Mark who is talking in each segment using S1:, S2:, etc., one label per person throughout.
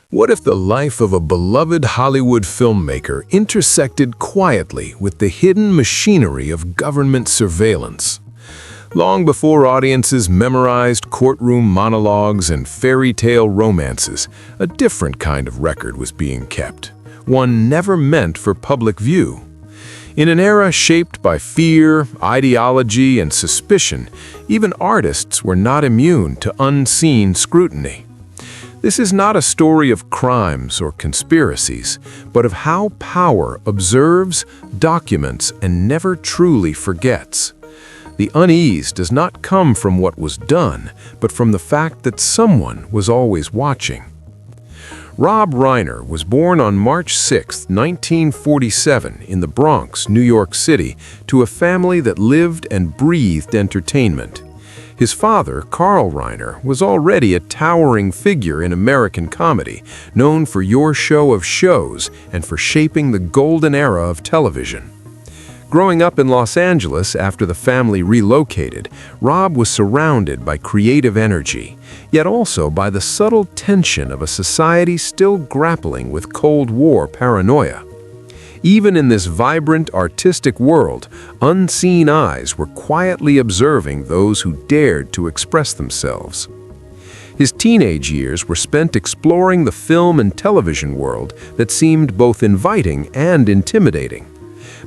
S1: What if the life of a beloved Hollywood filmmaker intersected quietly with the hidden machinery of government surveillance? Long before audiences memorized courtroom monologues and fairy tale romances, a different kind of record was being kept, one never meant for public view. In an era shaped by fear, ideology, and suspicion, even artists were not immune to unseen scrutiny. This is not a story of crimes or conspiracies, but of how power observes, documents, and never truly forgets. The unease does not come from what was done, but from the fact that someone was always watching. Rob Reiner was born on March 6, 1947, in the Bronx, New York City, to a family that lived and breathed entertainment. His father, Carl Reiner, was already a towering figure in American comedy, known for Your Show of Shows and for shaping the golden era of television. Growing up in Los Angeles after the family relocated, Rob was surrounded by creative energy, yet also by the subtle tension of a society still grappling with Cold War paranoia. Even in this vibrant, artistic world, unseen eyes were quietly observing those who dared to express themselves. His teenage years were spent exploring the film and television world that seemed both inviting and intimidating.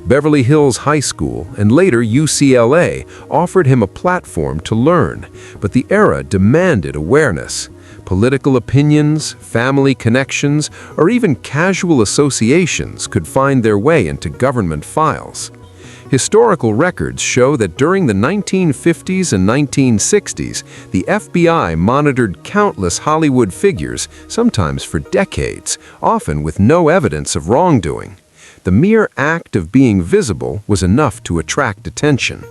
S1: Beverly Hills High School and later UCLA offered him a platform to learn, but the era demanded awareness. Political opinions, family connections, or even casual associations could find their way into government files. Historical records show that during the 1950s and 1960s, the FBI monitored countless Hollywood figures, sometimes for decades, often with no evidence of wrongdoing. The mere act of being visible was enough to attract attention.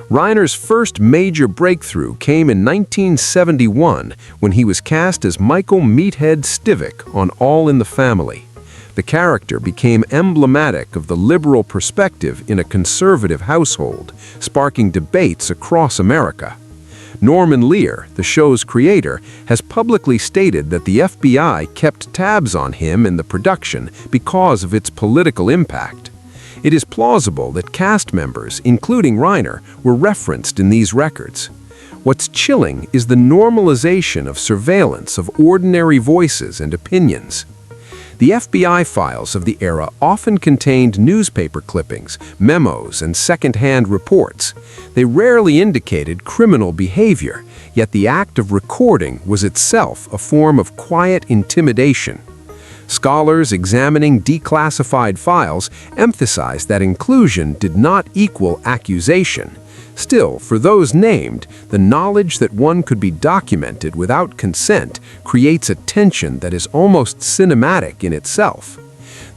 S1: Reiner's first major breakthrough came in 1971 when he was cast as Michael "Meathead" Stivic on All in the Family. The character became emblematic of the liberal perspective in a conservative household, sparking debates across America. Norman Lear, the show's creator, has publicly stated that the FBI kept tabs on him in the production because of its political impact. It is plausible that cast members, including Reiner, were referenced in these records. What's chilling is the normalization of surveillance of ordinary voices and opinions. The FBI files of the era often contained newspaper clippings, memos, and second-hand reports. They rarely indicated criminal behavior, yet the act of recording was itself a form of quiet intimidation. Scholars examining declassified files emphasize that inclusion did not equal accusation. Still, for those named, the knowledge that one could be documented without consent creates a tension that is almost cinematic in itself.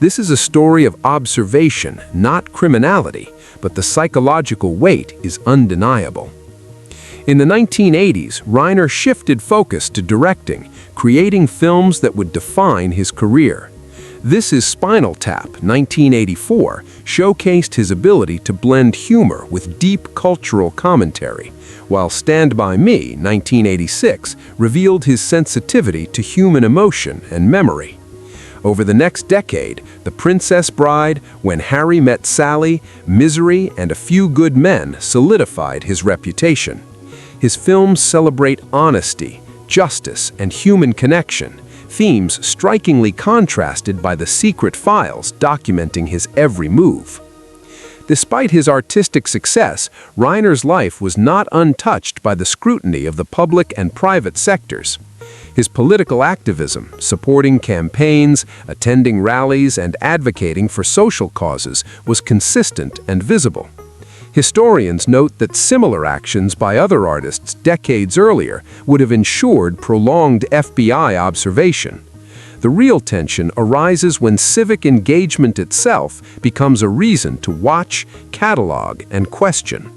S1: This is a story of observation, not criminality, but the psychological weight is undeniable. In the 1980s, Reiner shifted focus to directing, creating films that would define his career. This Is Spinal Tap, 1984, showcased his ability to blend humor with deep cultural commentary, while Stand By Me, 1986, revealed his sensitivity to human emotion and memory. Over the next decade, The Princess Bride, When Harry Met Sally, Misery, and A Few Good Men solidified his reputation. His films celebrate honesty, justice, and human connection, themes strikingly contrasted by the secret files documenting his every move. Despite his artistic success, Reiner's life was not untouched by the scrutiny of the public and private sectors. His political activism, supporting campaigns, attending rallies, and advocating for social causes, was consistent and visible. Historians note that similar actions by other artists decades earlier would have ensured prolonged FBI observation. The real tension arises when civic engagement itself becomes a reason to watch, catalog, and question.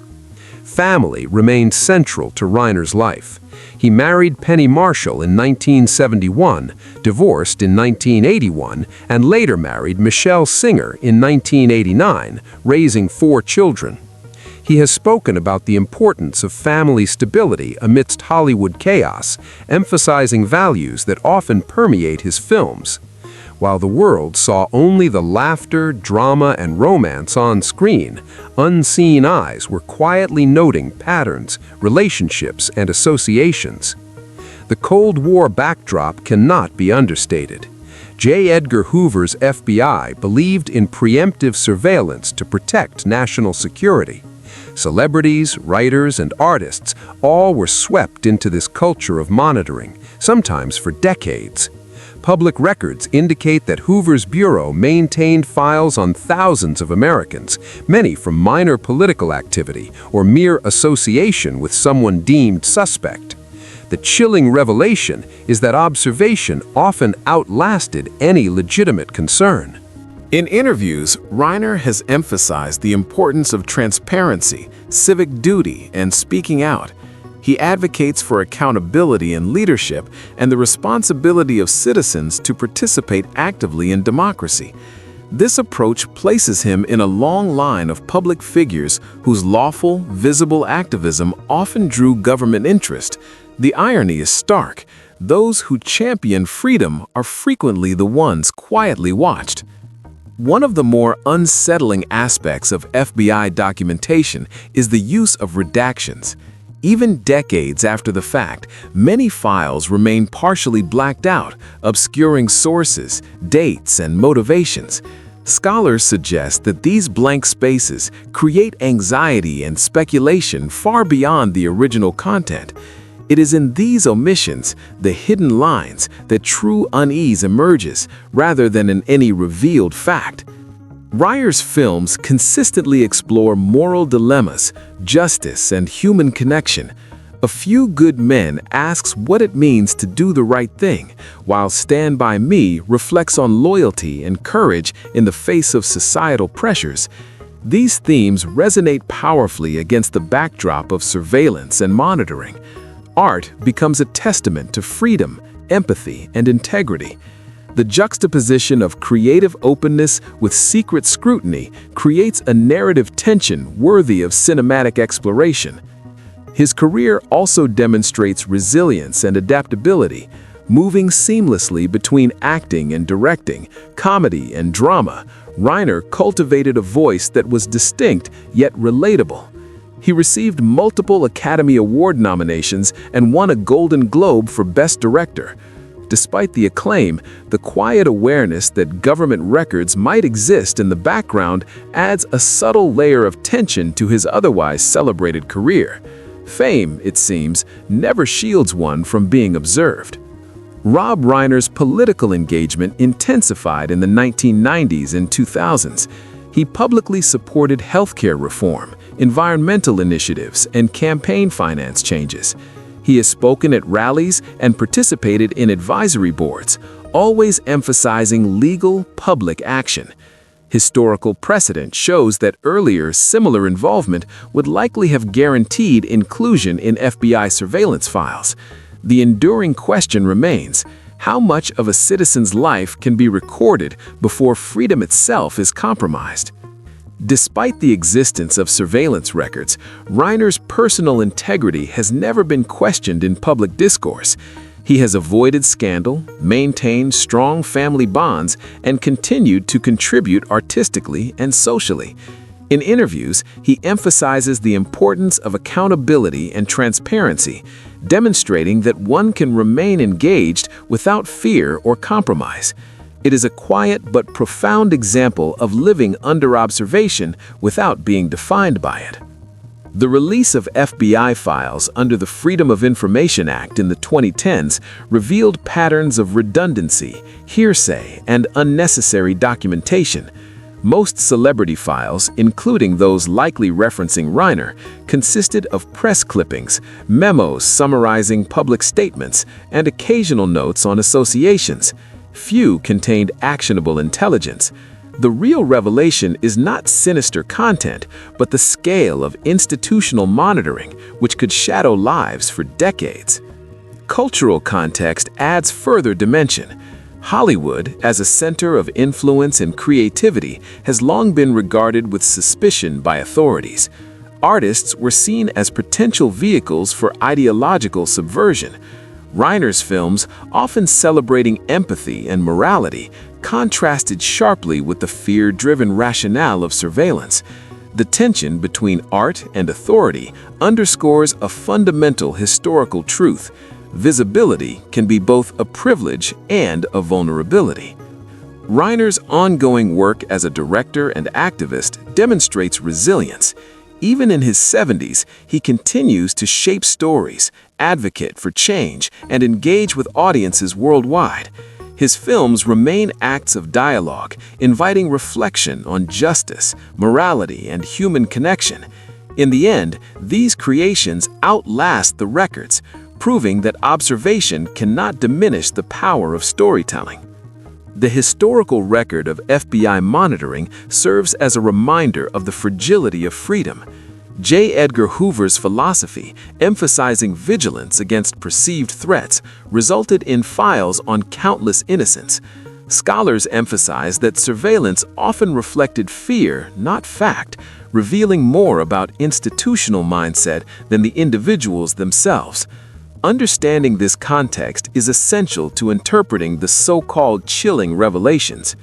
S1: Family remained central to Reiner's life. He married Penny Marshall in 1971, divorced in 1981, and later married Michelle Singer in 1989, raising 4 children.
S2: He has spoken about the importance of family stability amidst Hollywood chaos, emphasizing values that often permeate his films. While the world saw only the laughter, drama, and romance on screen, unseen eyes were quietly noting patterns, relationships, and associations. The Cold War backdrop cannot be understated. J. Edgar Hoover's FBI believed in preemptive surveillance to protect national security. Celebrities, writers, and artists all were swept into this culture of monitoring, sometimes for decades. Public records indicate that Hoover's bureau maintained files on thousands of Americans, many from minor political activity or mere association with someone deemed suspect. The chilling revelation is that observation often outlasted any legitimate concern.
S1: In interviews, Reiner has emphasized the importance of transparency, civic duty, and speaking out. He advocates for accountability and leadership and the responsibility of citizens to participate actively in democracy. This approach places him in a long line of public figures whose lawful, visible activism often drew government interest. The irony is stark. Those who champion freedom are frequently the ones quietly watched. One of the more unsettling aspects of FBI documentation is the use of redactions. Even decades after the fact, many files remain partially blacked out, obscuring sources, dates, and motivations. Scholars suggest that these blank spaces create anxiety and speculation far beyond the original content. It is in these omissions, the hidden lines, that true unease emerges, rather than in any revealed fact. Reiner's films consistently explore moral dilemmas, justice, and human connection. A Few Good Men asks what it means to do the right thing, while Stand By Me reflects on loyalty and courage in the face of societal pressures. These themes resonate powerfully against the backdrop of surveillance and monitoring. Art becomes a testament to freedom, empathy, and integrity. The juxtaposition of creative openness with secret scrutiny creates a narrative tension worthy of cinematic exploration. His career also demonstrates resilience and adaptability, moving seamlessly between acting and directing, comedy and drama. Reiner cultivated a voice that was distinct yet relatable. He received multiple Academy Award nominations and won a Golden Globe for Best Director. Despite the acclaim, the quiet awareness that government records might exist in the background adds a subtle layer of tension to his otherwise celebrated career. Fame, it seems, never shields one from being observed. Rob Reiner's political engagement intensified in the 1990s and 2000s. He publicly supported healthcare reform, environmental initiatives, and campaign finance changes. He has spoken at rallies and participated in advisory boards, always emphasizing legal, public action. Historical precedent shows that earlier similar involvement would likely have guaranteed inclusion in FBI surveillance files. The enduring question remains: how much of a citizen's life can be recorded before freedom itself is compromised? Despite the existence of surveillance records, Reiner's personal integrity has never been questioned in public discourse. He has avoided scandal, maintained strong family bonds, and continued to contribute artistically and socially. In interviews, he emphasizes the importance of accountability and transparency, demonstrating that one can remain engaged without fear or compromise. It is a quiet but profound example of living under observation without being defined by it. The release of FBI files under the Freedom of Information Act in the 2010s revealed patterns of redundancy, hearsay, and unnecessary documentation. Most celebrity files, including those likely referencing Reiner, consisted of press clippings, memos summarizing public statements, and occasional notes on associations. Few contained actionable intelligence. The real revelation is not sinister content, but the scale of institutional monitoring, which could shadow lives for decades. Cultural context adds further dimension. Hollywood, as a center of influence and creativity, has long been regarded with suspicion by authorities.
S3: Artists were seen as potential vehicles for ideological subversion. Reiner's films, often celebrating empathy and morality, contrasted sharply with the fear-driven rationale of surveillance. The tension between art and authority underscores a fundamental historical truth: visibility can be both a privilege and a vulnerability. Reiner's ongoing work as a director and activist demonstrates resilience. Even in his 70s, he continues to shape stories, advocate for change, and engage with audiences worldwide. His films remain acts of dialogue, inviting reflection on justice, morality, and human connection. In the end, these creations outlast the records, proving that observation cannot diminish the power of storytelling. The historical record of FBI monitoring serves as a reminder of the fragility of freedom. J. Edgar Hoover's philosophy, emphasizing vigilance against perceived threats, resulted in files on countless innocents. Scholars emphasize that surveillance often reflected fear, not fact, revealing more about institutional mindset than the individuals themselves. Understanding this context is essential to interpreting the so-called chilling revelations.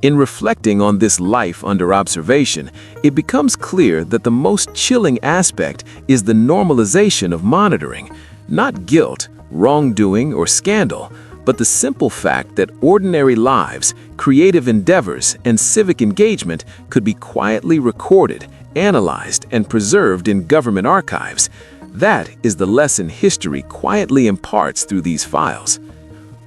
S3: In reflecting on this life under observation, it becomes clear that the most chilling aspect is the normalization of monitoring, not guilt, wrongdoing, or scandal, but the simple fact that ordinary lives, creative endeavors, and civic engagement could be quietly recorded, analyzed, and preserved in government archives. That is the lesson history quietly imparts through these files.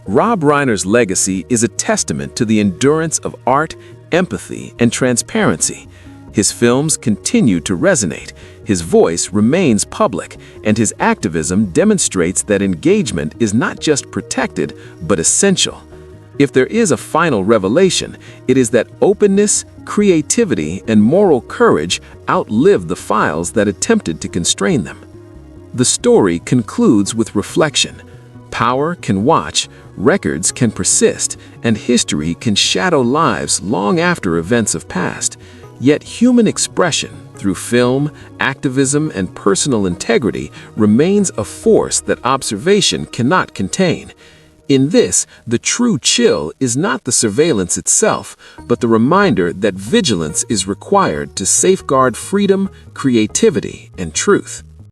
S3: Rob Reiner's legacy is a testament to the endurance of art, empathy, and transparency. His films continue to resonate, his voice remains public, and his activism demonstrates that engagement is not just protected, but essential. If there is a final revelation, it is that openness, creativity, and moral courage outlived the files that attempted to constrain them. The story concludes with reflection. Power can watch, records can persist, and history can shadow lives long after events have passed. Yet human expression, through film, activism, and personal integrity, remains a force that observation cannot contain. In this, the true chill is not the surveillance itself, but the reminder that vigilance is required to safeguard freedom, creativity, and truth.